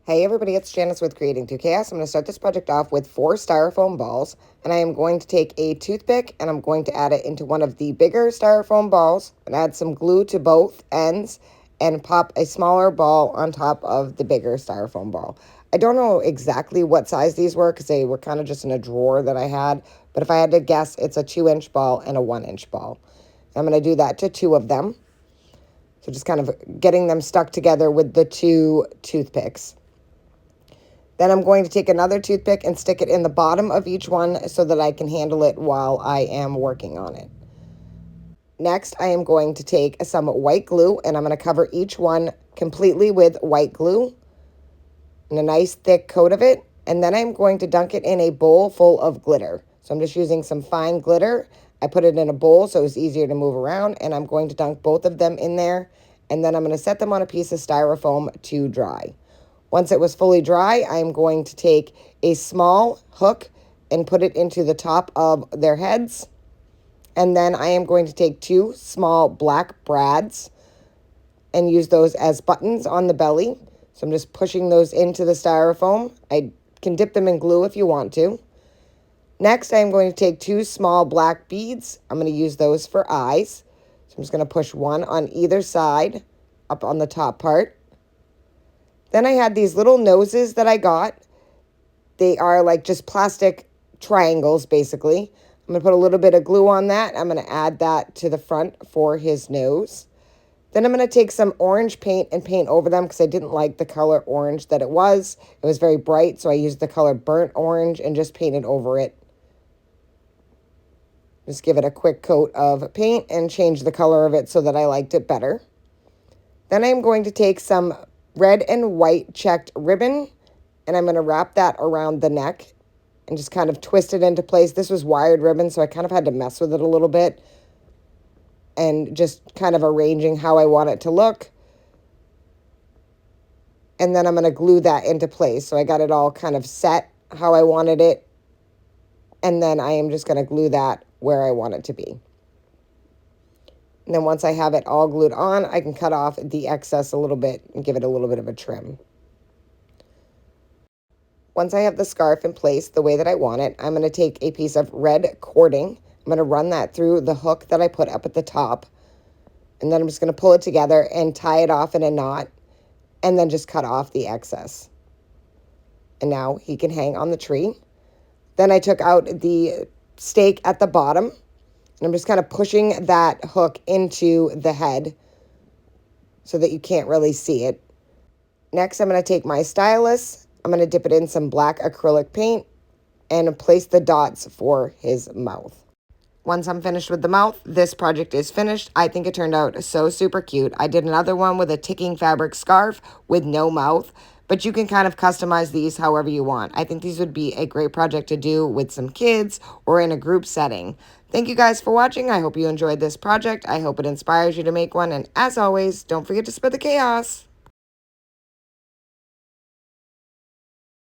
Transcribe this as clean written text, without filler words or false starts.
Hey everybody, it's Janice with Creating 2 Chaos. I'm going to start this project off with 4 styrofoam balls, and I am going to take a toothpick and I'm going to add it into one of the bigger styrofoam balls and add some glue to both ends and pop a smaller ball on top of the bigger styrofoam ball. I don't know exactly what size these were because they were kind of just in a drawer that I had, but if I had to guess, it's a 2-inch ball and a 1-inch ball. I'm going to do that to 2 of them. So just kind of getting them stuck together with the 2 toothpicks. Then I'm going to take another toothpick and stick it in the bottom of each one so that I can handle it while I am working on it. Next, I am going to take some white glue and I'm going to cover each one completely with white glue and a nice thick coat of it. And then I'm going to dunk it in a bowl full of glitter. So I'm just using some fine glitter. I put it in a bowl so it's easier to move around, and I'm going to dunk both of them in there. And then I'm going to set them on a piece of styrofoam to dry. Once it was fully dry, I'm going to take a small hook and put it into the top of their heads. And then I am going to take 2 small black brads and use those as buttons on the belly. So I'm just pushing those into the styrofoam. I can dip them in glue if you want to. Next, I'm going to take 2 small black beads. I'm going to use those for eyes. So I'm just going to push one on either side up on the top part. Then I had these little noses that I got. They are like just plastic triangles, basically. I'm going to put a little bit of glue on that. I'm going to add that to the front for his nose. Then I'm going to take some orange paint and paint over them because I didn't like the color orange that it was. It was very bright, so I used the color burnt orange and just painted over it. Just give it a quick coat of paint and change the color of it so that I liked it better. Then I'm going to take some red and white checked ribbon, and I'm going to wrap that around the neck and just kind of twist it into place. This was wired ribbon, so I kind of had to mess with it a little bit and just kind of arranging how I want it to look. And then I'm going to glue that into place. So I got it all kind of set how I wanted it, and then I am just going to glue that where I want it to be. And then once I have it all glued on, I can cut off the excess a little bit and give it a little bit of a trim. Once I have the scarf in place the way that I want it, I'm going to take a piece of red cording. I'm going to run that through the hook that I put up at the top. And then I'm just going to pull it together and tie it off in a knot and then just cut off the excess. And now he can hang on the tree. Then I took out the stake at the bottom. And I'm just kind of pushing that hook into the head so that you can't really see it. Next, I'm going to take my stylus. I'm going to dip it in some black acrylic paint and place the dots for his mouth. Once I'm finished with the mouth, this project is finished. I think it turned out so super cute. I did another one with a ticking fabric scarf with no mouth, but you can kind of customize these however you want. I think these would be a great project to do with some kids or in a group setting. Thank you guys for watching. I hope you enjoyed this project. I hope it inspires you to make one. And as always, don't forget to spread the chaos.